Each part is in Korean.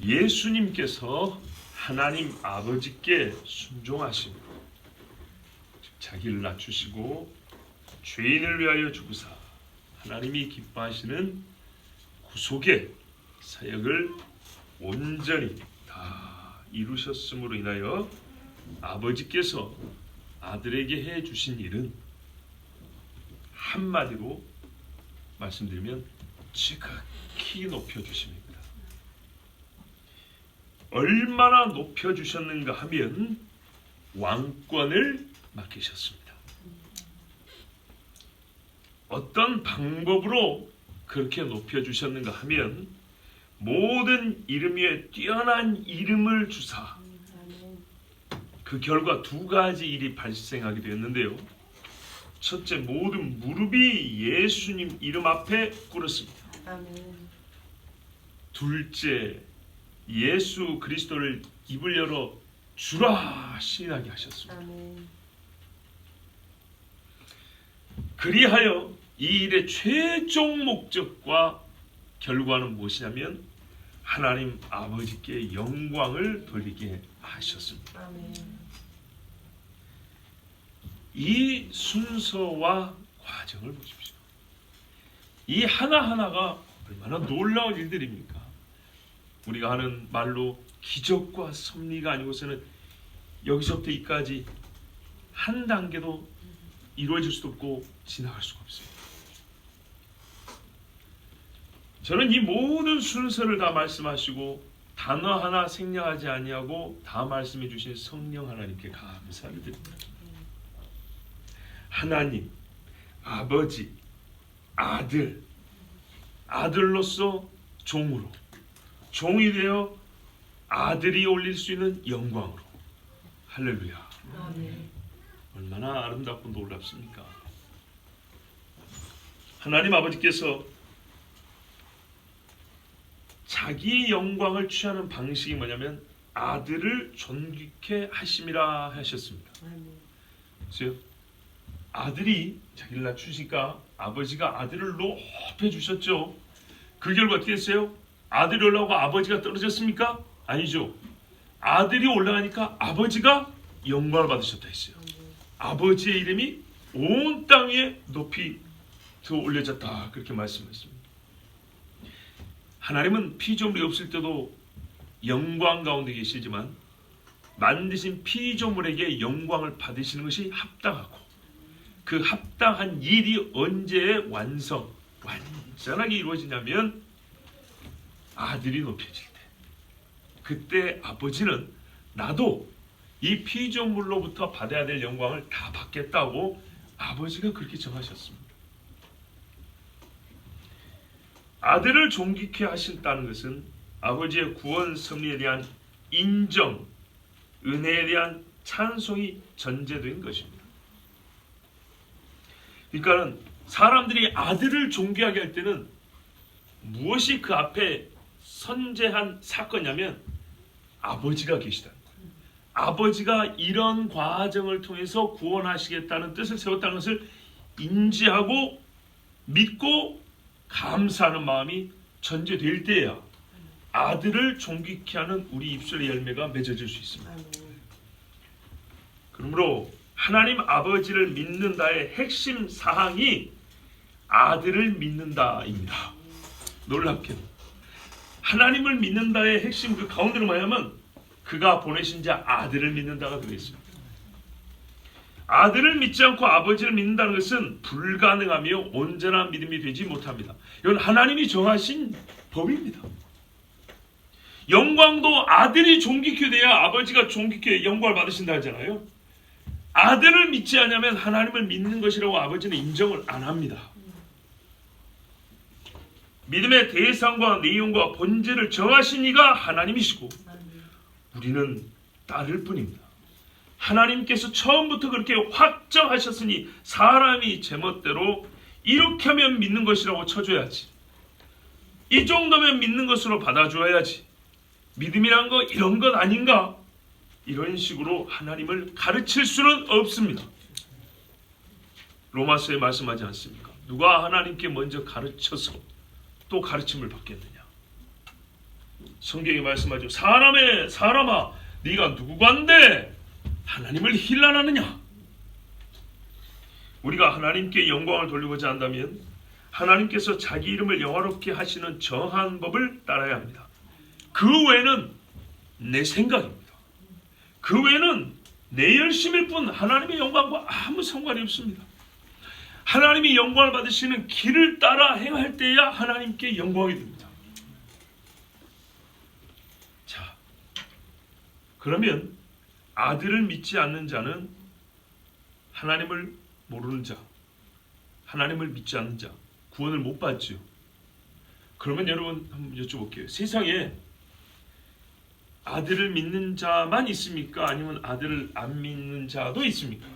예수님께서 하나님 아버지께 순종하심으로 자기를 낮추시고 죄인을 위하여 죽으사 하나님이 기뻐하시는 구속의 사역을 온전히 다 이루셨음으로 인하여 아버지께서 아들에게 해주신 일은 한마디로 말씀드리면 지극히 높여주십니다. 얼마나 높여주셨는가 하면 왕권을 맡기셨습니다. 어떤 방법으로 그렇게 높여주셨는가 하면 모든 이름 위에 뛰어난 이름을 주사 그 결과 두 가지 일이 발생하게 되었는데요. 첫째, 모든 무릎이 예수님 이름 앞에 꿇었습니다. 둘째, 예수 그리스도를 입을 열어 주라 시인하게 하셨습니다. 그리하여 이 일의 최종 목적과 결과는 무엇이냐면 하나님 아버지께 영광을 돌리게 하셨습니다. 이 순서와 과정을 보십시오. 이 하나하나가 얼마나 놀라운 일들입니까? 우리가 하는 말로 기적과 섭리가 아니고서는 여기서부터 이까지 한 단계도 이루어질 수도 없고 지나갈 수가 없어요. 저는 이 모든 순서를 다 말씀하시고 단어 하나 생략하지 아니하고 다 말씀해 주신 성령 하나님께 감사를 드립니다. 하나님, 아버지, 아들, 아들로서 종으로, 종이 되어 아들이 올릴 수 있는 영광으로. 할렐루야. 얼마나 아름답고 놀랍습니까? 하나님 아버지께서 자기 영광을 취하는 방식이 뭐냐면 아들을 존귀케 하심이라 하셨습니다. 그래서 아들이 자기를 낮추시니까 아버지가 아들을 높여 주셨죠. 그 결과 어떻게 했어요? 아들이 올라오고 아버지가 떨어졌습니까? 아니죠. 아들이 올라가니까 아버지가 영광을 받으셨다 했어요. 아버지의 이름이 온 땅 위에 높이 더 올려졌다, 그렇게 말씀했습니다. 하나님은 피조물이 없을 때도 영광 가운데 계시지만 만드신 피조물에게 영광을 받으시는 것이 합당하고 그 합당한 일이 언제 완전하게 이루어지냐면 아들이 높여질 때, 그때 아버지는 나도 이 피조물로부터 받아야 될 영광을 다 받겠다고 아버지가 그렇게 정하셨습니다. 아들을 존귀케 하신다는 것은 아버지의 구원 섭리에 대한 인정, 은혜에 대한 찬송이 전제된 것입니다. 그러니까 사람들이 아들을 존귀하게 할 때는 무엇이 그 앞에 선제한 사건이냐면 아버지가 계시다는 거예요. 아버지가 이런 과정을 통해서 구원하시겠다는 뜻을 세웠다는 것을 인지하고 믿고 감사하는 마음이 전제될 때야 아들을 존귀케 하는 우리 입술의 열매가 맺어질 수 있습니다. 그러므로 하나님 아버지를 믿는다의 핵심 사항이 아들을 믿는다입니다. 놀랍게도 하나님을 믿는다의 핵심 그 가운데로 뭐냐면 그가 보내신 자 아들을 믿는다가 들어있습니다. 아들을 믿지 않고 아버지를 믿는다는 것은 불가능하며 온전한 믿음이 되지 못합니다. 이건 하나님이 정하신 법입니다. 영광도 아들이 존귀케 돼야 아버지가 존귀케 영광을 받으신다 하잖아요. 아들을 믿지 않으면 하나님을 믿는 것이라고 아버지는 인정을 안 합니다. 믿음의 대상과 내용과 본질을 정하신 이가 하나님이시고 우리는 따를 뿐입니다. 하나님께서 처음부터 그렇게 확정하셨으니 사람이 제멋대로 이렇게 하면 믿는 것이라고 쳐줘야지, 이 정도면 믿는 것으로 받아줘야지, 믿음이란 거 이런 것 아닌가, 이런 식으로 하나님을 가르칠 수는 없습니다. 로마서에 말씀하지 않습니까? 누가 하나님께 먼저 가르쳐서 또 가르침을 받겠느냐. 성경이 말씀하죠. 사람아 네가 누구간데 하나님을 힐난하느냐. 우리가 하나님께 영광을 돌리고자 한다면 하나님께서 자기 이름을 영화롭게 하시는 정한 법을 따라야 합니다. 그 외에는 내 생각입니다. 그 외에는 내 열심일 뿐 하나님의 영광과 아무 상관이 없습니다. 하나님이 영광을 받으시는 길을 따라 행할 때야 하나님께 영광이 됩니다. 자, 그러면 아들을 믿지 않는 자는 하나님을 모르는 자, 하나님을 믿지 않는 자, 구원을 못 받지요. 그러면 여러분 한번 여쭤볼게요. 세상에 아들을 믿는 자만 있습니까? 아니면 아들을 안 믿는 자도 있습니까?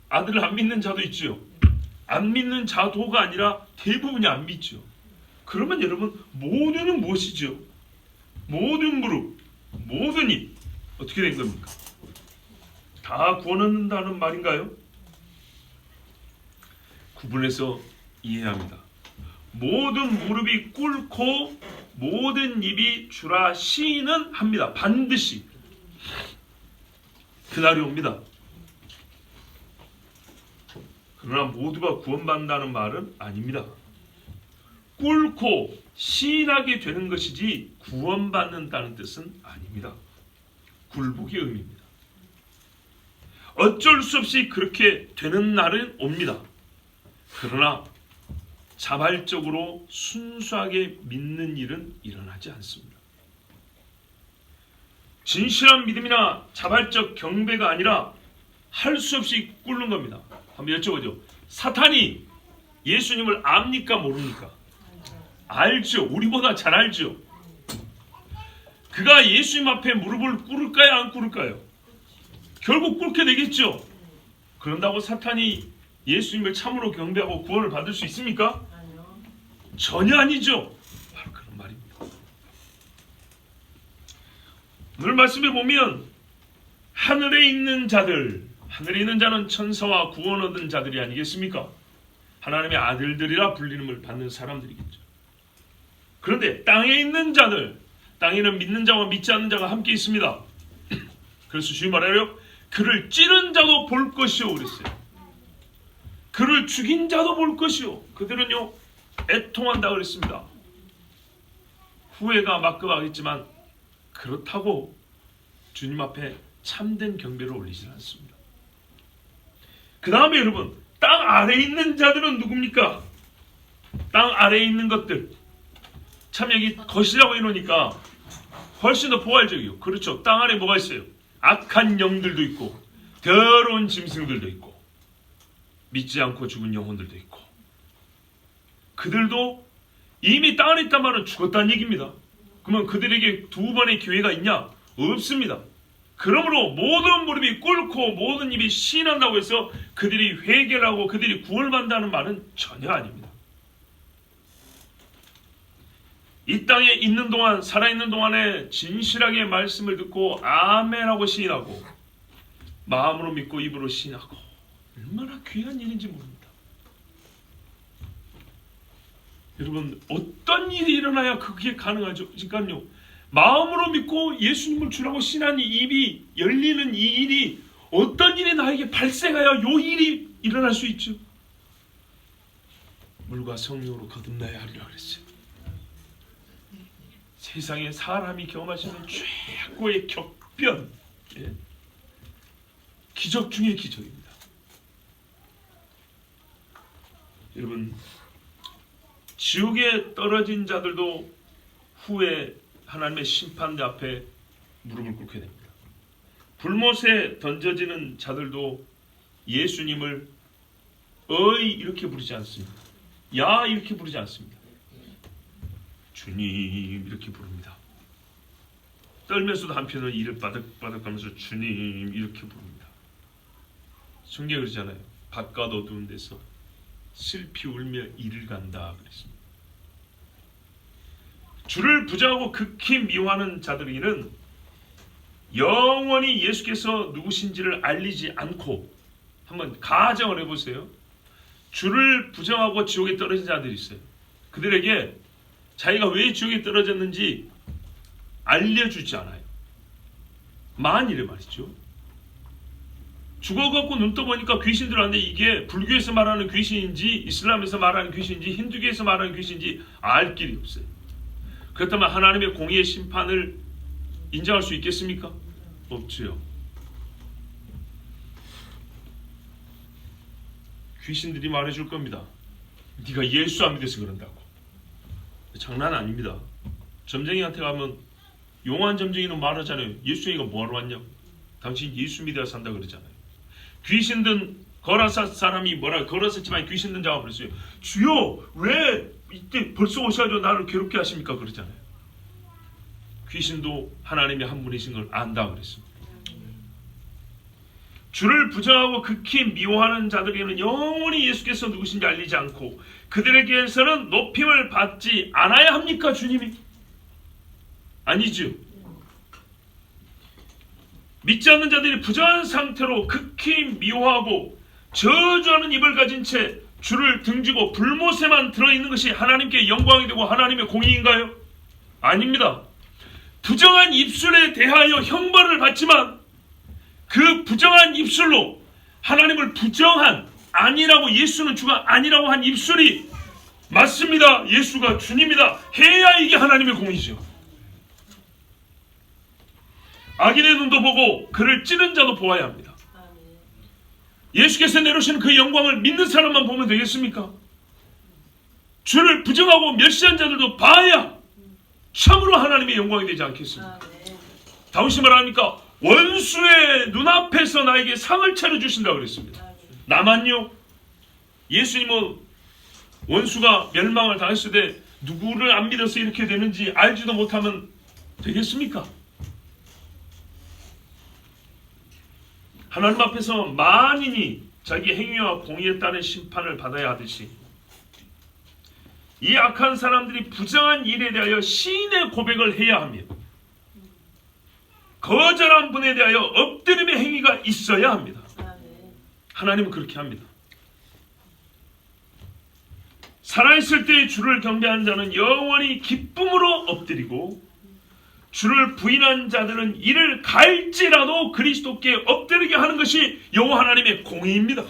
아들을 안 믿는 자도 있죠. 안 믿는 자도가 아니라 대부분이 안 믿죠. 그러면 여러분 모두는 무엇이죠? 모든 무릎, 모든 입 어떻게 된 겁니까? 다 구원한다는 말인가요? 구분해서 이해합니다. 모든 무릎이 꿇고 모든 입이 주라 시인은 합니다. 반드시 그날이 옵니다. 그러나 모두가 구원받는다는 말은 아닙니다. 꿇고 시인하게 되는 것이지 구원받는다는 뜻은 아닙니다. 굴복의 의미입니다. 어쩔 수 없이 그렇게 되는 날은 옵니다. 그러나 자발적으로 순수하게 믿는 일은 일어나지 않습니다. 진실한 믿음이나 자발적 경배가 아니라 할 수 없이 꿇는 겁니다. 한번 여쭤보죠. 사탄이 예수님을 압니까 모릅니까? 알죠. 우리보다 잘 알죠. 그가 예수님 앞에 무릎을 꿇을까요 안 꿇을까요? 결국 꿇게 되겠죠. 그런다고 사탄이 예수님을 참으로 경배하고 구원을 받을 수 있습니까? 전혀 아니죠. 바로 그런 말입니다. 오늘 말씀에 보면 하늘에 있는 자들, 하늘에 있는 자는 천사와 구원 얻은 자들이 아니겠습니까? 하나님의 아들들이라 불리름을 받는 사람들이겠죠. 그런데 땅에 있는 자들, 땅에는 믿는 자와 믿지 않는 자가 함께 있습니다. 그래서 주님 말하려 그를 찌른 자도 볼 것이요 그랬어요. 그를 죽인 자도 볼 것이요. 그들은요 애통한다 그랬습니다. 후회가 막급하겠지만 그렇다고 주님 앞에 참된 경배를 올리지 않습니다. 그 다음에 여러분 땅 아래에 있는 자들은 누굽니까? 땅 아래에 있는 것들. 참 여기 것이라고 해놓으니까 훨씬 더 포괄적이요. 그렇죠. 땅 아래에 뭐가 있어요? 악한 영들도 있고 더러운 짐승들도 있고 믿지 않고 죽은 영혼들도 있고 그들도 이미 땅 안에 있단 말은 죽었다는 얘기입니다. 그러면 그들에게 두 번의 기회가 있냐? 없습니다. 그러므로 모든 무릎이 꿇고 모든 입이 시인한다고 해서 그들이 회개를 하고 그들이 구원을 받는다는 말은 전혀 아닙니다. 이 땅에 있는 동안 살아있는 동안에 진실하게 말씀을 듣고 아멘하고 시인하고 마음으로 믿고 입으로 시인하고 얼마나 귀한 일인지 모릅니다. 여러분 어떤 일이 일어나야 그게 가능하죠? 그러니까요 마음으로 믿고 예수님을 주라고 신한 입이 열리는 이 일이 어떤 일이 나에게 발생하여 요 일이 일어날 수 있죠? 물과 성령으로 거듭나야 하리라 그랬어요. 세상에 사람이 경험하시는 최고의 격변, 기적 중의 기적입니다. 여러분 지옥에 떨어진 자들도 후에 하나님의 심판대 앞에 무릎을 꿇게 됩니다. 불못에 던져지는 자들도 예수님을 어이 이렇게 부르지 않습니다. 야 이렇게 부르지 않습니다. 주님 이렇게 부릅니다. 떨면서도 한편으로 이를 바득바득하면서 주님 이렇게 부릅니다. 성경에 그러잖아요. 바깥 어두운 데서 슬피 울며 이를 간다 그랬습니다. 주를 부정하고 극히 미워하는 자들에게는 영원히 예수께서 누구신지를 알리지 않고 한번 가정을 해보세요. 주를 부정하고 지옥에 떨어진 자들이 있어요. 그들에게 자기가 왜 지옥에 떨어졌는지 알려주지 않아요. 만일에 말이죠. 죽어갖고 눈 떠보니까 귀신들한테 이게 불교에서 말하는 귀신인지 이슬람에서 말하는 귀신인지 힌두교에서 말하는 귀신인지 알 길이 없어요. 그렇다면 하나님의 공의의 심판을 인정할 수 있겠습니까? 없지요. 귀신들이 말해줄 겁니다. 네가 예수 안 믿어서 그런다고. 장난 아닙니다. 점쟁이한테 가면 용한 점쟁이는 말하잖아요. 예수님이가 뭐하러 왔냐고. 당신 예수 믿어야 산다 그러잖아요. 귀신 든 거라사 사람이 뭐라 걸었었지만 귀신 든 자가 그랬어요. 주여 왜 이때 벌써 오셔가지고 나를 괴롭게 하십니까? 그러잖아요. 귀신도 하나님의 한 분이신 걸 안다 그랬습니다. 주를 부정하고 극히 미워하는 자들에게는 영원히 예수께서 누구신지 알리지 않고 그들에게서는 높임을 받지 않아야 합니까? 주님이? 아니죠. 믿지 않는 자들이 부정한 상태로 극히 미워하고 저주하는 입을 가진 채 주를 등지고 불못에만 들어있는 것이 하나님께 영광이 되고 하나님의 공의인가요? 아닙니다. 부정한 입술에 대하여 형벌을 받지만 그 부정한 입술로 하나님을 부정한 아니라고 예수는 주가 아니라고 한 입술이 맞습니다. 예수가 주님이다 해야 이게 하나님의 공의죠. 악인의 눈도 보고 그를 찌른 자도 보아야 합니다. 예수께서 내려오시는 그 영광을 믿는 사람만 보면 되겠습니까? 주를 부정하고 멸시한 자들도 봐야 참으로 하나님의 영광이 되지 않겠습니까? 다윗이 말합니까? 원수의 눈앞에서 나에게 상을 차려주신다 그랬습니다. 나만요? 예수님은 원수가 멸망을 당했을 때 누구를 안 믿어서 이렇게 되는지 알지도 못하면 되겠습니까? 하나님 앞에서 만인이 자기 행위와 공의에 따른 심판을 받아야 하듯이 이 악한 사람들이 부정한 일에 대하여 시인의 고백을 해야 하며 거절한 분에 대하여 엎드림의 행위가 있어야 합니다. 하나님은 그렇게 합니다. 살아있을 때의 주를 경배하는 자는 영원히 기쁨으로 엎드리고 주를 부인한 자들은 이를 갈지라도 그리스도께 엎드리게 하는 것이 여호와 하나님의 공의입니다.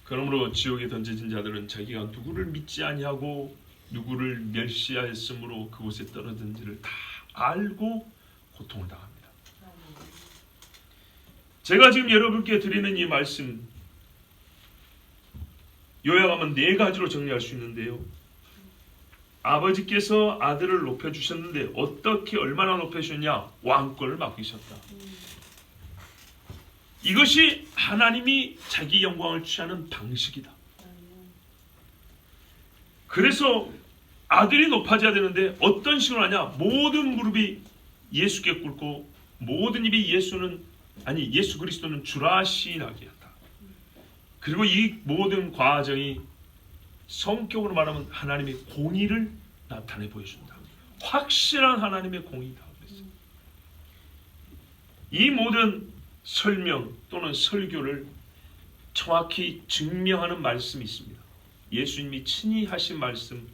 그러므로 지옥에 던져진 자들은 자기가 누구를 믿지 아니하고 누구를 멸시하였으므로 그곳에 떨어진지를 다 알고 고통을 당합니다. 제가 지금 여러분께 드리는 이 말씀 요약하면 4가지로 정리할 수 있는데요. 아버지께서 아들을 높여주셨는데 어떻게 얼마나 높여주셨냐? 왕권을 맡기셨다. 이것이 하나님이 자기 영광을 취하는 방식이다. 그래서 아들이 높아져야 되는데 어떤 식으로 하냐? 모든 무릎이 예수께 꿇고 모든 입이 예수 그리스도는 주라 시인하게 한다. 그리고 이 모든 과정이 성격으로 말하면 하나님의 공의를 나타내 보여준다. 확실한 하나님의 공의다. 이 모든 설명 또는 설교를 정확히 증명하는 말씀이 있습니다. 예수님이 친히 하신 말씀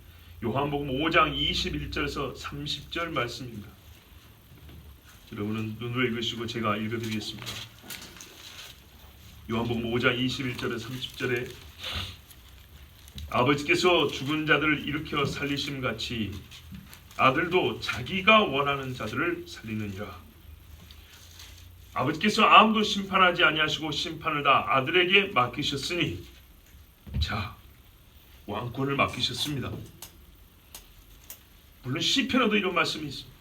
요한복음 5장 21절에서 30절 말씀입니다. 여러분은 눈으로 읽으시고 제가 읽어드리겠습니다. 요한복음 5장 21절에서 30절에 아버지께서 죽은 자들을 일으켜 살리심같이 아들도 자기가 원하는 자들을 살리느니라. 아버지께서 아무도 심판하지 아니하시고 심판을 다 아들에게 맡기셨으니 자 왕권을 맡기셨습니다. 물론 시편에도 이런 말씀이 있습니다.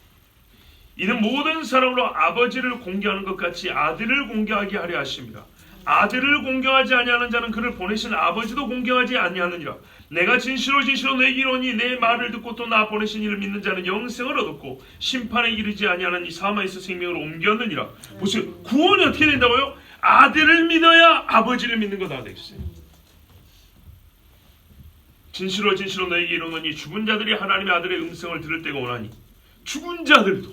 이는 모든 사람으로 아버지를 공개하는 것 같이 아들을 공개하게 하려 하십니다. 아들을 공경하지 아니하는 자는 그를 보내신 아버지도 공경하지 아니하느니라. 내가 진실로 너에게 이르노니 내 말을 듣고 또 나 보내신 이를 믿는 자는 영생을 얻었고 심판에 이르지 아니하는 이 사망에서 생명으로 옮겼느니라. 보세요. 구원이 어떻게 된다고요? 아들을 믿어야 아버지를 믿는 거다 되겠어요. 진실로 너에게 이르노니 죽은 자들이 하나님의 아들의 음성을 들을 때가 오나니 죽은 자들도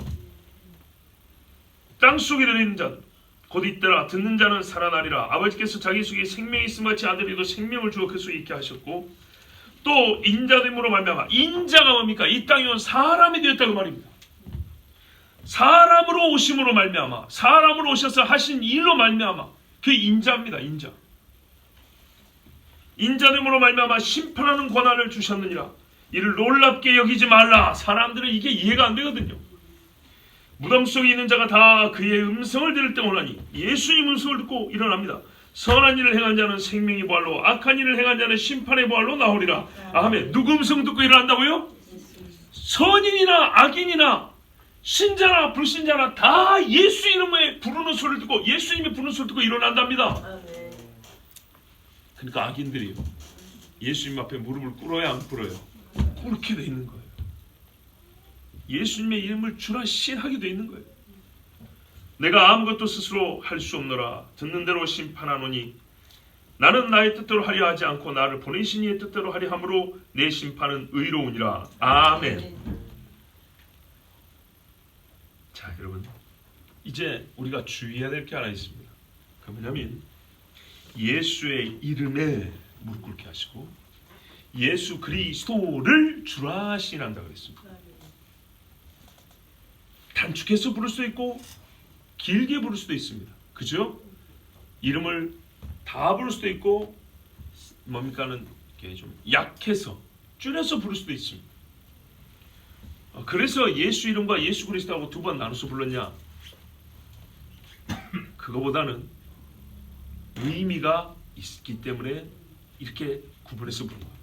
땅속에 들어있는 자들 곧 이때라 듣는 자는 살아나리라. 아버지께서 자기 속에 생명이 있음 같이 아들이도 생명을 주어 그 속에 있게 하셨고 또 인자됨으로 말미암아. 인자가 뭡니까? 이 땅에 온 사람이 되었다고 말입니다. 사람으로 오심으로 말미암아. 사람으로 오셔서 하신 일로 말미암아. 그게 인자입니다. 인자. 인자됨으로 말미암아 심판하는 권한을 주셨느니라. 이를 놀랍게 여기지 말라. 사람들은 이게 이해가 안 되거든요. 무덤 속에 있는 자가 다 그의 음성을 들을 때 오나니 예수의 음성을 듣고 일어납니다. 선한 일을 행한 자는 생명의 부활로, 악한 일을 행한 자는 심판의 부활로 나오리라. 아멘. 누구 음성 듣고 일어난다고요? 선인이나 악인이나 신자나 불신자나 다 예수 이름에 부르는 소리를 듣고, 예수님이 부르는 소리를 듣고 일어난답니다. 그러니까 악인들이 예수님 앞에 무릎을 꿇어야 안 꿇어요? 그렇게 돼 있는 거예요. 예수님의 이름을 주라 신하게 돼 있는 거예요. 내가 아무것도 스스로 할 수 없노라. 듣는 대로 심판하노니 나는 나의 뜻대로 하려 하지 않고 나를 보내신 이의 뜻대로 하려 함으로 내 심판은 의로우니라. 아멘. 자, 여러분, 이제 우리가 주의해야 될 게 하나 있습니다. 그 뭐냐면 예수의 이름에 무릎 꿇게 하시고 예수 그리스도를 주라 신한다 그랬습니다. 단축해서 부를 수도 있고 길게 부를 수도 있습니다. 그죠? 이름을 다 부를 수도 있고 뭡니까는 좀 약해서 줄여서 부를 수도 있습니다. 그래서 예수 이름과 예수 그리스도하고 두 번 나눠서 불렀냐? 그거보다는 의미가 있기 때문에 이렇게 구분해서 부른 거예요.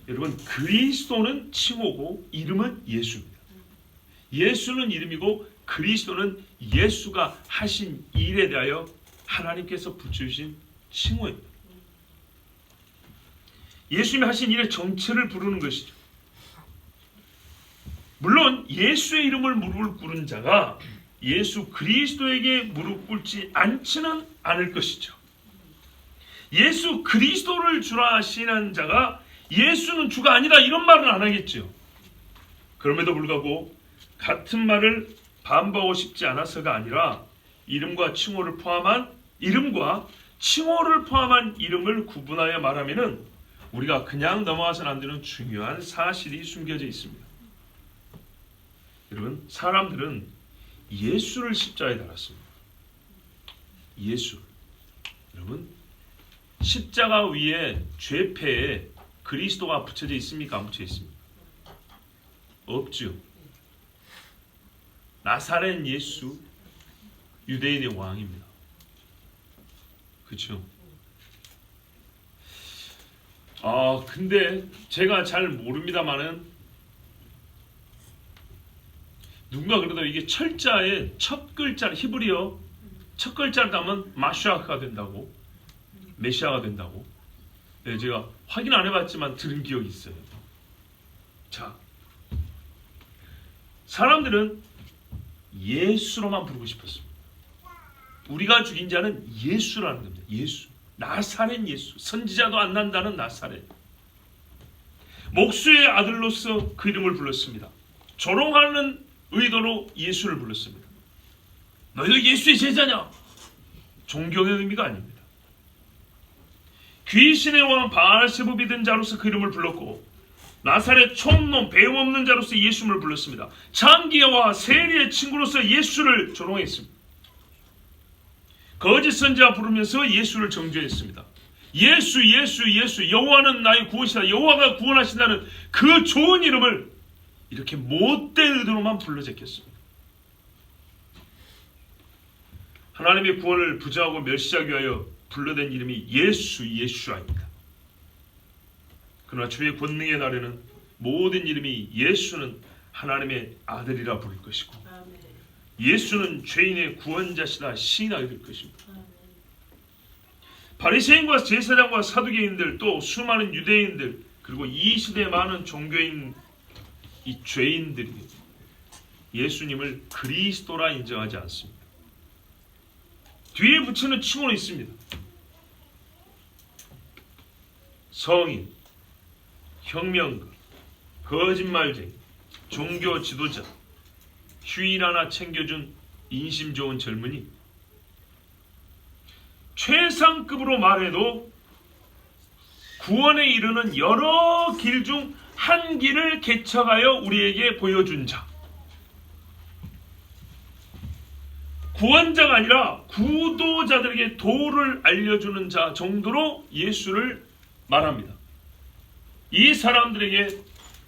여러분, 그리스도는 칭호고 이름은 예수입니다. 예수는 이름이고 그리스도는 예수가 하신 일에 대하여 하나님께서 붙여주신 칭호입니다. 예수님이 하신 일의 정체를 부르는 것이죠. 물론 예수의 이름을 무릎을 꿇은 자가 예수 그리스도에게 무릎 꿇지 않지는 않을 것이죠. 예수 그리스도를 주라 신한 자가 예수는 주가 아니다 이런 말은 안 하겠죠. 그럼에도 불구하고 같은 말을 반복하고 싶지 않아서가 아니라 이름과 칭호를 포함한 이름을 구분하여 말하면은 우리가 그냥 넘어가서는 안 되는 중요한 사실이 숨겨져 있습니다. 여러분, 사람들은 예수를 십자가에 달았습니다. 예수. 여러분, 십자가 위에 죄패에 그리스도가 붙여져 있습니까? 안 붙여 있습니까? 없죠. 나사렛 예수, 유대인의 왕입니다. 그렇죠? 근데 제가 잘 모릅니다만은 누군가 그러다 이게 철자의 첫 글자를 히브리어 첫 글자를 따면 마시아가 된다고, 메시아가 된다고. 네, 제가 확인 안 해봤지만 들은 기억이 있어요. 자, 사람들은 예수로만 부르고 싶었습니다. 우리가 죽인 자는 예수라는 겁니다. 예수, 나사렛 예수, 선지자도 안 난다는 나사렛. 목수의 아들로서 그 이름을 불렀습니다. 조롱하는 의도로 예수를 불렀습니다. 너희도 예수의 제자냐? 존경의 의미가 아닙니다. 귀신의 왕 바알세부비 된 자로서 그 이름을 불렀고 나사렛 촌놈 배움 없는 자로서 예수를 불렀습니다. 장기와 세리의 친구로서 예수를 조롱했습니다. 거짓 선지자 부르면서 예수를 정죄했습니다. 예수 여호와는 나의 구원이시다. 여호와가 구원하신다는 그 좋은 이름을 이렇게 못된 의도로만 불러 제꼈습니다. 하나님의 구원을 부정하고 멸시하기 위하여 불러댄 이름이 예수아입니다. 그러나 주의 권능의 날에는 모든 이름이 예수는 하나님의 아들이라 부를 것이고 예수는 죄인의 구원자시다 시인하게 될 것입니다. 바리새인과 제사장과 사두개인들 또 수많은 유대인들 그리고 이 시대의 많은 종교인 이 죄인들이 예수님을 그리스도라 인정하지 않습니다. 뒤에 붙이는 칭호는 있습니다. 성인, 혁명가, 거짓말쟁이, 종교 지도자, 휴일 하나 챙겨준 인심 좋은 젊은이. 최상급으로 말해도 구원에 이르는 여러 길 중 한 길을 개척하여 우리에게 보여준 자. 구원자가 아니라 구도자들에게 도를 알려주는 자 정도로 예수를 말합니다. 이 사람들에게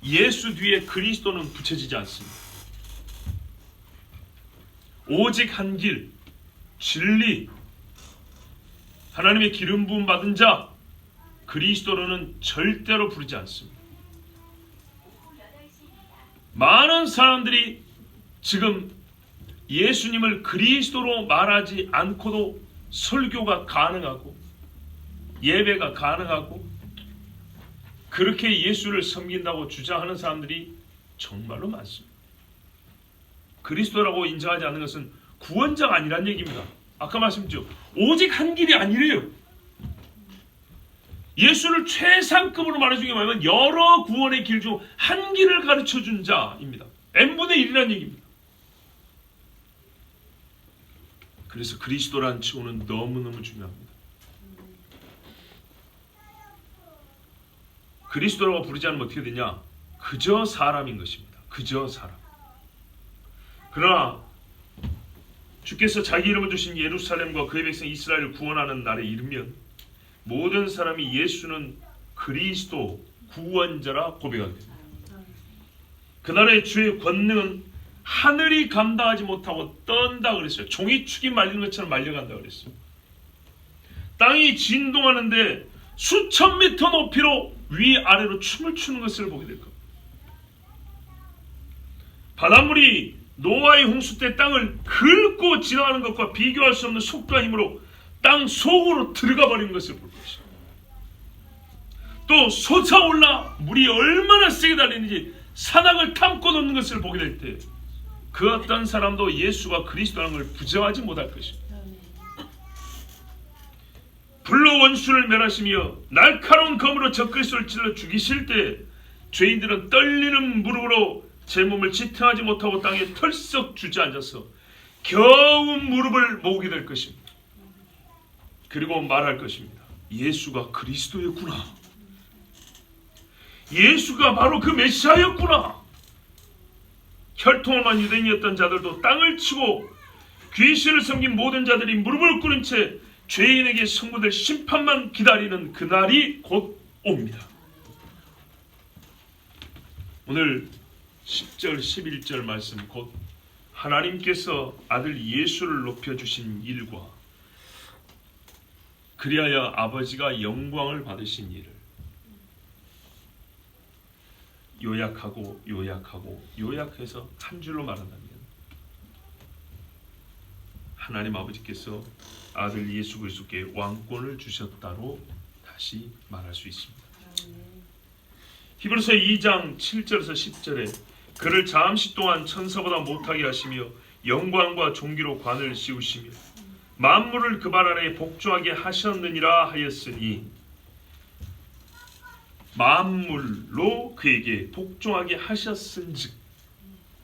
예수 뒤에 그리스도는 붙여지지 않습니다. 오직 한 길, 진리, 하나님의 기름 부음 받은 자, 그리스도로는 절대로 부르지 않습니다. 많은 사람들이 지금 예수님을 그리스도로 말하지 않고도 설교가 가능하고 예배가 가능하고 그렇게 예수를 섬긴다고 주장하는 사람들이 정말로 많습니다. 그리스도라고 인정하지 않는 것은 구원자가 아니란 얘기입니다. 아까 말씀드렸죠. 오직 한 길이 아니래요. 예수를 최상급으로 말해준 게 뭐냐면 여러 구원의 길 중 한 길을 가르쳐준 자입니다. n분의 1이라는 얘기입니다. 그래서 그리스도라는 칭호는 너무너무 중요합니다. 그리스도라고 부르지 않으면 어떻게 되냐? 그저 사람인 것입니다. 그저 사람. 그러나 주께서 자기 이름을 주신 예루살렘과 그의 백성 이스라엘을 구원하는 날에 이르면 모든 사람이 예수는 그리스도 구원자라 고백하게 됩니다. 그날의 주의 권능은 하늘이 감당하지 못하고 떤다 그랬어요. 종이 축이 말리는 것처럼 말려간다 그랬어요. 땅이 진동하는데 수천 미터 높이로 위아래로 춤을 추는 것을 보게 될 겁니다. 바닷물이 노아의 홍수 때 땅을 긁고 지나가는 것과 비교할 수 없는 속도와 힘으로 땅 속으로 들어가 버리는 것을 볼 것입니다. 또 솟아올라 물이 얼마나 세게 달리는지 산악을 탐고 놓는 것을 보게 될 때 그 어떤 사람도 예수가 그리스도라는 걸 부정하지 못할 것입니다. 불로 원수를 멸하시며 날카로운 검으로 적그리스도를 찔러 죽이실 때 죄인들은 떨리는 무릎으로 제 몸을 지탱하지 못하고 땅에 털썩 주저앉아서 겨우 무릎을 모으게 될 것입니다. 그리고 말할 것입니다. 예수가 그리스도였구나. 예수가 바로 그 메시아였구나. 혈통을만 유대인이었던 자들도 땅을 치고 귀신을 섬긴 모든 자들이 무릎을 꿇은 채 죄인에게 선고될 심판만 기다리는 그날이 곧 옵니다. 오늘 10절 11절 말씀 곧 하나님께서 아들 예수를 높여주신 일과 그리하여 아버지가 영광을 받으신 일을 요약해서 한 줄로 말한다면 하나님 아버지께서 아들 예수 그리스도께 왕권을 주셨다로 다시 말할 수 있습니다. 히브리서 2장 7절에서 10절에 그를 잠시 동안 천사보다 못하게 하시며 영광과 존귀로 관을 씌우시며 만물을 그 발 아래에 복종하게 하셨느니라 하였으니 만물로 그에게 복종하게 하셨은즉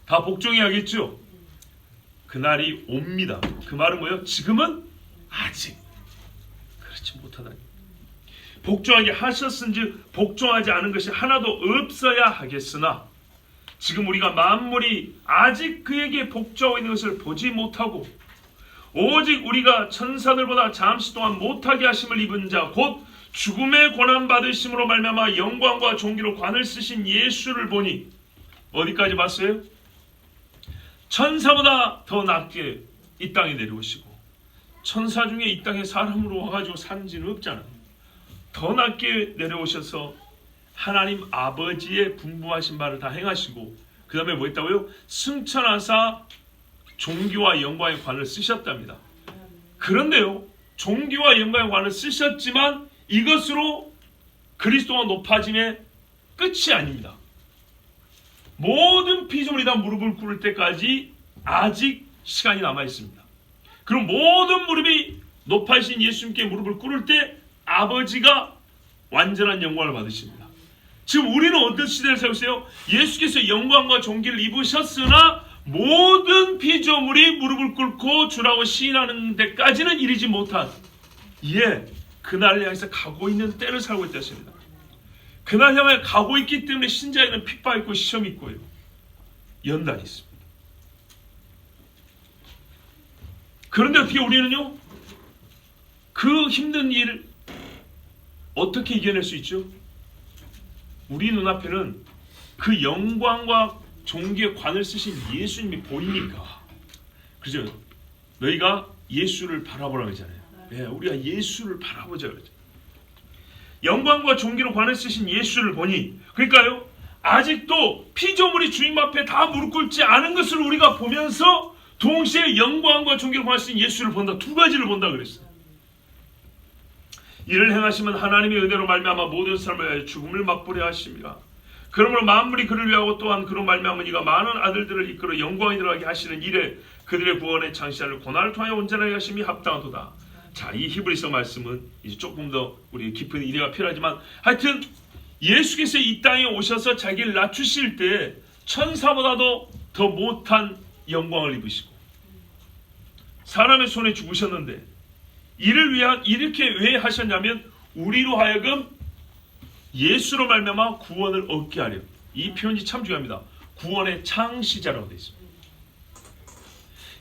다 복종해야겠죠. 그날이 옵니다. 그 말은 뭐예요? 지금은 아직 그렇지 못하다니. 복종하게 하셨은즉 복종하지 않은 것이 하나도 없어야 하겠으나 지금 우리가 만물이 아직 그에게 복종하고 있는 것을 보지 못하고 오직 우리가 천사들보다 잠시 동안 못하게 하심을 입은 자 곧 죽음의 고난 받으심으로 말미암아 영광과 존귀로 관을 쓰신 예수를 보니 어디까지 봤어요? 천사보다 더 낮게 이 땅에 내려오시고 천사 중에 이 땅에 사람으로 와가지고 산 지는 없잖아요. 더 낮게 내려오셔서 하나님 아버지의 분부하신 바를 다 행하시고 그 다음에 뭐 했다고요? 승천하사 존귀와 영광의 관을 쓰셨답니다. 그런데요, 존귀와 영광의 관을 쓰셨지만 이것으로 그리스도가 높아짐의 끝이 아닙니다. 모든 피조물이 다 무릎을 꿇을 때까지 아직 시간이 남아 있습니다. 그럼 모든 무릎이 높아진 예수님께 무릎을 꿇을 때 아버지가 완전한 영광을 받으십니다. 지금 우리는 어떤 시대를 살고 있어요? 예수께서 영광과 존귀를 입으셨으나 모든 피조물이 무릎을 꿇고 주라고 시인하는 데까지는 이르지 못한 그날을 향해서 가고 있는 때를 살고 있다 했습니다. 그날 향해 가고 있기 때문에 신자에는 핍박 있고 시험이 있고요. 연단이 있습니다. 그런데 어떻게 우리는요? 그 힘든 일을 어떻게 이겨낼 수 있죠? 우리 눈앞에는 그 영광과 존귀의 관을 쓰신 예수님이 보이니까. 그죠? 너희가 예수를 바라보라고 하잖아요. 예, 우리가 예수를 바라보자 그러죠. 영광과 존귀로 관을 쓰신 예수를 보니, 그러니까요, 아직도 피조물이 주님 앞에 다 무릎 꿇지 않은 것을 우리가 보면서 동시에 영광과 존귀로 관을 쓰신 예수를 본다. 두 가지를 본다 그랬어요. 이를 행하시면 하나님의 은혜로 말미암아 모든 사람을 위하여 죽음을 맛보려 하십니다. 그러므로 만물이 그를 위하고 또한 그로 말미암아 이가 많은 아들들을 이끌어 영광에 들어가게 하시는 일에 그들의 구원의 창시자를 고난을 통하여 온전하게 하심이 합당하도다. 자, 이 히브리서 말씀은 이제 조금 더 우리 깊은 이해가 필요하지만, 하여튼 예수께서 이 땅에 오셔서 자기를 낮추실 때 천사보다도 더 못한 영광을 입으시고 사람의 손에 죽으셨는데, 이를 위한 이렇게 왜 하셨냐면 우리로 하여금 예수로 말미암아 구원을 얻게 하려. 이 표현이 참 중요합니다. 구원의 창시자라고 되어 있습니다.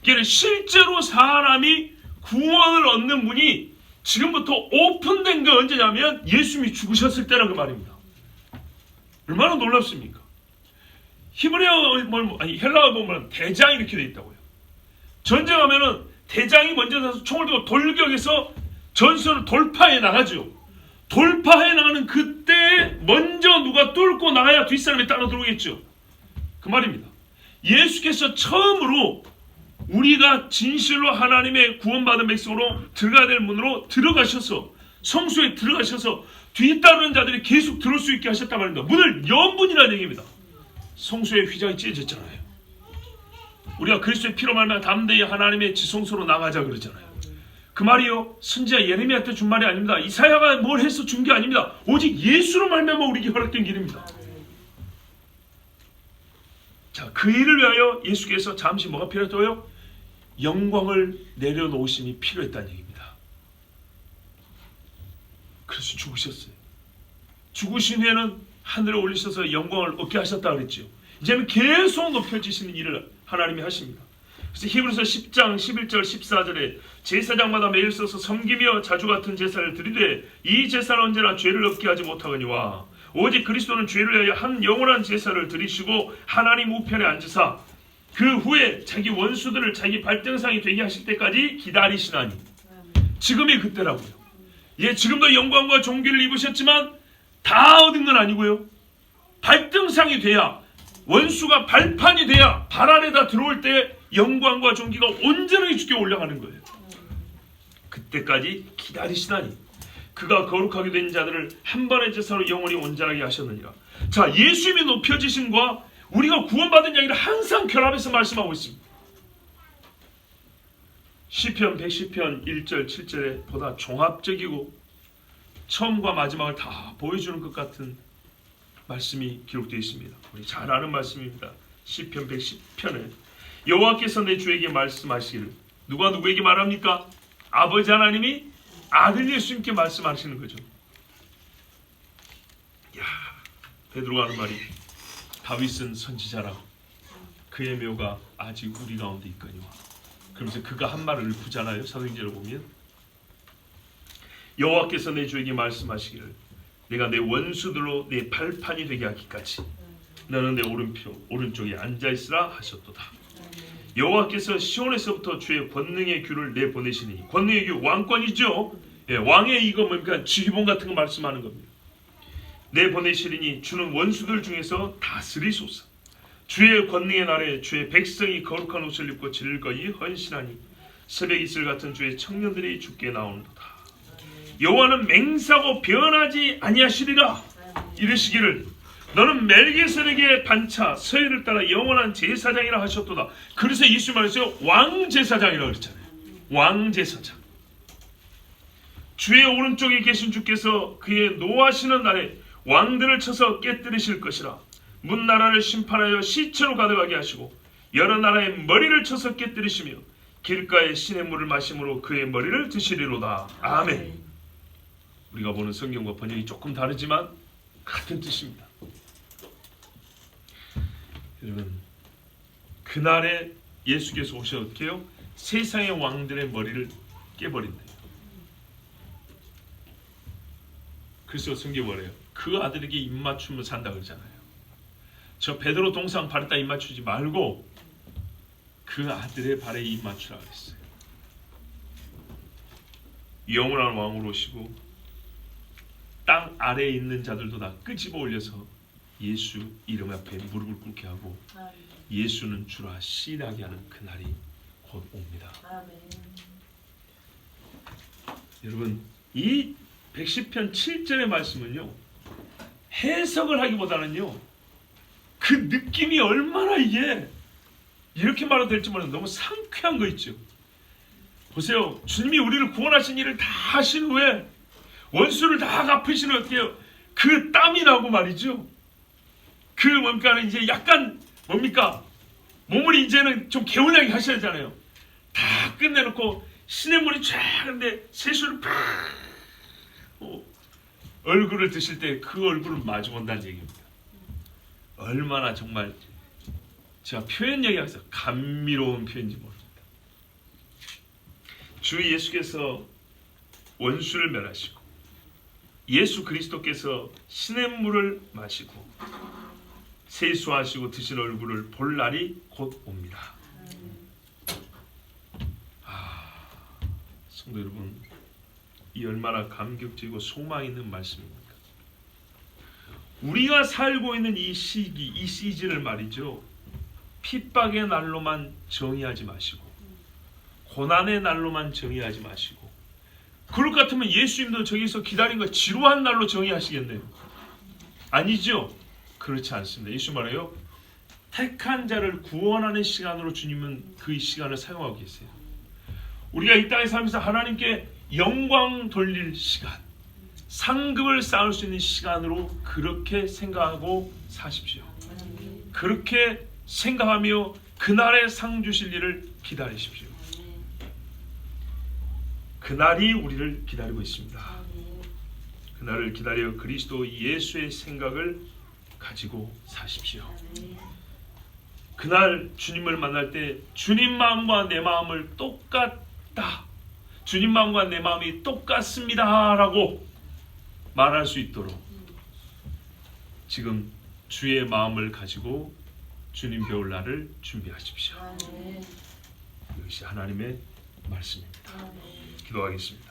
그러니까 실제로 사람이 구원을 얻는 문이 지금부터 오픈된 게 언제냐면 예수님이 죽으셨을 때라는 그 말입니다. 얼마나 놀랍습니까? 헬라어 보면 대장이 이렇게 되어 있다고요. 전쟁하면은 대장이 먼저 가서 총을 들고 돌격해서 전선을 돌파해 나가죠. 돌파해 나가는 그때 먼저 누가 뚫고 나가야 뒷사람이 따라 들어오겠죠. 그 말입니다. 예수께서 처음으로 우리가 진실로 하나님의 구원받은 백성으로 들어가야 될 문으로 들어가셔서 성소에 들어가셔서 뒤따르는 자들이 계속 들어올 수 있게 하셨단 말입니다. 문을 연 문이라는 얘기입니다. 성소의 휘장이 찢어졌잖아요. 우리가 그리스도의 피로 말미암아 담대히 하나님의 지성소로 나가자 그러잖아요. 그 말이요, 선지자 예레미야 때 준 말이 아닙니다. 이사야가 뭘 해서 준 게 아닙니다. 오직 예수로 말미암아 우리에게 허락된 길입니다. 자, 그 일을 위하여 예수께서 잠시 뭐가 필요했다고요? 영광을 내려놓으심이 필요했다는 얘기입니다. 그래서 죽으셨어요. 죽으신 후에는 하늘에 올리셔서 영광을 얻게 하셨다 그랬죠. 이제는 계속 높여지시는 일을 하나님이 하십니다. 그래서 히브리서 10장 11절 14절에 제사장마다 매일 써서 섬기며 자주 같은 제사를 드리되 이 제사는 언제나 죄를 없게 하지 못하거니와 오직 그리스도는 죄를 위하여 한 영원한 제사를 드리시고 하나님 우편에 앉으사 그 후에 자기 원수들을 자기 발등상이 되게 하실 때까지 기다리시나니. 지금이 그때라고요. 예, 지금도 영광과 존귀를 입으셨지만 다 얻은 건 아니고요. 발등상이 돼야, 원수가 발판이 돼야 발 아래다 들어올 때 영광과 존귀가 온전하게 주께 올라가는 거예요. 그때까지 기다리시나니 그가 거룩하게 된 자들을 한 번의 제사로 영원히 온전하게 하셨느니라. 자, 예수님이 높여지심과 우리가 구원받은 이야기를 항상 결합해서 말씀하고 있습니다. 시편 110편 1절 7절에 보다 종합적이고 처음과 마지막을 다 보여주는 것 같은 말씀이 기록되어 있습니다. 우리 잘 아는 말씀입니다. 시편 110편에 여호와께서 내 주에게 말씀하시기를, 누가 누구에게 말합니까? 아버지 하나님이 아들 예수님께 말씀하시는 거죠. 야, 베드로가 하는 말이 다윗은 선지자라 그의 묘가 아직 우리 가운데 있거니와. 그러면서 그가 한 말을 읊잖아요. 사도행전을 보면 여호와께서 내 주에게 말씀하시기를 내가 내 원수들로 내 발판이 되게 하기까지 너는 내 오른쪽에 앉아있으라 하셨도다. 여호와께서 시온에서부터 주의 권능의 규를 내보내시니, 권능의 규 왕권이죠. 예, 왕의 이거 뭡니까? 지휘봉 같은 거 말씀하는 겁니다. 내보내시리니 주는 원수들 중에서 다스리소서. 주의 권능의 날에 주의 백성이 거룩한 옷을 입고 즐거이 헌신하니 새벽 이슬 같은 주의 청년들이 주께 나오는도다. 여호와는 맹세하고 변하지 아니하시리라. 이르시기를 너는 멜기세덱의 반차 서열을 따라 영원한 제사장이라 하셨도다. 그래서 예수 말했어요. 왕제사장이라고 그랬잖아요. 왕제사장. 주의 오른쪽에 계신 주께서 그의 노하시는 날에 왕들을 쳐서 깨뜨리실 것이라. 문나라를 심판하여 시체로 가득하게 하시고 여러 나라의 머리를 쳐서 깨뜨리시며 길가의 신의 물을 마심으로 그의 머리를 드시리로다. 아멘. 우리가 보는 성경과 번역이 조금 다르지만 같은 뜻입니다. 여러분, 그날에 예수께서 오셔서 어떻게 해요? 세상의 왕들의 머리를 깨버린대요. 그래서 성경이 뭐래요? 그 아들에게 입맞춤을 산다 그러잖아요. 저 베드로 동상 발에다 입맞추지 말고 그 아들의 발에 입맞추라 그랬어요. 영원한 왕으로 오시고 땅 아래에 있는 자들도 다 끄집어 올려서 예수 이름 앞에 무릎을 꿇게 하고 예수는 주라 시인하게 하는 그날이 곧 옵니다. 여러분, 이 110편 7절의 말씀은요, 해석을 하기보다는요, 그 느낌이 얼마나 이게 이렇게 말해도 될지 모르는 너무 상쾌한 거 있죠. 보세요. 주님이 우리를 구원하신 일을 다 하신 후에 원수를 다 갚으시는 어떻게 해요? 그 땀이 나고 말이죠. 그 뭡니까 이제 약간 뭡니까 몸을 이제는 좀 개운하게 하셔야 하잖아요. 다 끝내놓고 시냇물이 쫙 근데 세수를 팍 얼굴을 드실 때 그 얼굴을 마주본다는 얘기입니다. 얼마나 정말 제가 표현력이 항상 감미로운 표현인지 모릅니다. 주 예수께서 원수를 멸하시고 예수 그리스도께서 시냇물을 마시고 세수하시고 드신 얼굴을 볼 날이 곧 옵니다. 성도 여러분, 이 얼마나 감격적이고 소망 있는 말씀입니까? 우리가 살고 있는 이 시기, 이 시즌을 말이죠, 핍박의 날로만 정의하지 마시고 고난의 날로만 정의하지 마시고, 그럴 것 같으면 예수님도 저기서 기다린 거 지루한 날로 정의하시겠네요. 아니죠. 그렇지 않습니다. 예수 말해요, 택한 자를 구원하는 시간으로 주님은 그 시간을 사용하고 계세요. 우리가 이 땅에 살면서 하나님께 영광 돌릴 시간, 상급을 쌓을 수 있는 시간으로 그렇게 생각하고 사십시오. 그렇게 생각하며 그날의 상 주실 일을 기다리십시오. 그날이 우리를 기다리고 있습니다. 그날을 기다려 그리스도 예수의 생각을 가지고 사십시오. 그날 주님을 만날 때 주님 마음과 내 마음을 똑같다, 주님 마음과 내 마음이 똑같습니다 라고 말할 수 있도록 지금 주의 마음을 가지고 주님 배울 날을 준비하십시오. 이것이 하나님의 말씀입니다. 기도하겠습니다.